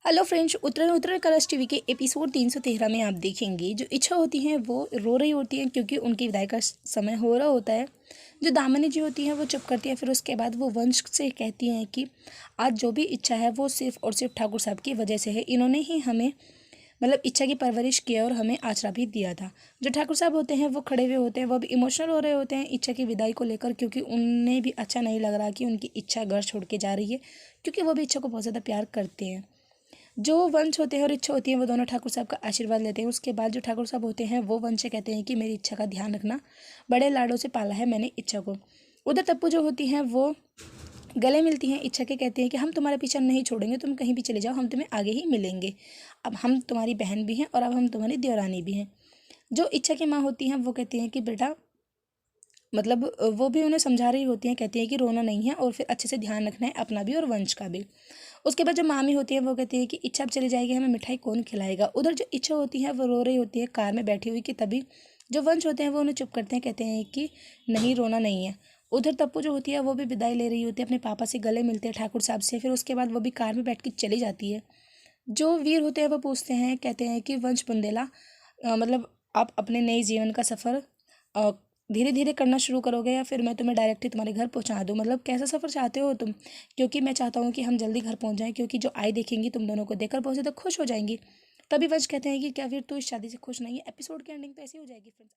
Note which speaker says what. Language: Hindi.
Speaker 1: हेलो फ्रेंड्स, उतरन उतरन कलर्स टीवी के एपिसोड 313 में आप देखेंगे जो इच्छा होती हैं वो रो रही होती हैं क्योंकि उनकी विदाई का समय हो रहा होता है। जो दामिनी जी होती हैं वो चुप करती हैं। फिर उसके बाद वो वंश से कहती हैं कि आज जो भी इच्छा है वो सिर्फ और सिर्फ ठाकुर साहब की वजह से है। इन्होंने ही हमें इच्छा की परवरिश किया और हमें आचरा भी दिया था। जो ठाकुर साहब होते हैं वो खड़े हुए होते हैं, वो भी इमोशनल हो रहे होते हैं इच्छा की विदाई को लेकर, क्योंकि उन्हें भी अच्छा नहीं लग रहा कि उनकी इच्छा घर छोड़ के जा रही है, क्योंकि वो भी इच्छा को बहुत ज़्यादा प्यार करते हैं। जो वंश होते हैं और इच्छा होती है वो दोनों ठाकुर साहब का आशीर्वाद लेते हैं। उसके बाद जो ठाकुर साहब होते हैं वो वंश से कहते हैं कि मेरी इच्छा का ध्यान रखना, बड़े लाडों से पाला है मैंने इच्छा को। उधर तप्पू जो होती हैं वो गले मिलती हैं इच्छा के, कहते हैं कि हम तुम्हारा पीछा नहीं छोड़ेंगे, तुम कहीं भी चले जाओ, हम तुम्हें आगे ही मिलेंगे। अब हम तुम्हारी बहन भी हैं और अब हम तुम्हारी देवरानी भी हैं। जो इच्छा की माँ होती हैं वो कहती हैं कि बेटा वो भी उन्हें समझा रही होती हैं, कहती हैं कि रोना नहीं है और फिर अच्छे से ध्यान रखना है अपना भी और वंश का भी। उसके बाद जो मामी होती है वो कहती है कि इच्छा अब चली जाएगी, हमें मिठाई कौन खिलाएगा। उधर जो इच्छा होती है वो रो रही होती है कार में बैठी हुई, कि तभी जो वंश होते हैं वो उन्हें चुप करते हैं, कहते हैं कि नहीं रोना नहीं है। उधर तप्पू जो होती है वो भी विदाई ले रही होती है, अपने पापा से गले मिलते हैं ठाकुर साहब से। फिर उसके बाद वो भी कार में बैठ के चली जाती है। जो वीर होते हैं वो पूछते हैं, कहते हैं कि वंश बुंदेला आप अपने नए जीवन का सफ़र धीरे धीरे करना शुरू करोगे या फिर मैं तुम्हें डायरेक्ट ही तुम्हारे घर पहुंचा दूं। कैसा सफ़र चाहते हो तुम, क्योंकि मैं चाहता हूं कि हम जल्दी घर पहुंच जाएं, क्योंकि जो आई देखेंगी तुम दोनों को देखकर बहुत ज़्यादा खुश हो जाएंगी। तभी वंश कहते हैं कि क्या वीर तू इस शादी से खुश नहीं है। एपिसोड की एंडिंग तो ऐसी हो जाएगी फ्रेंड्स।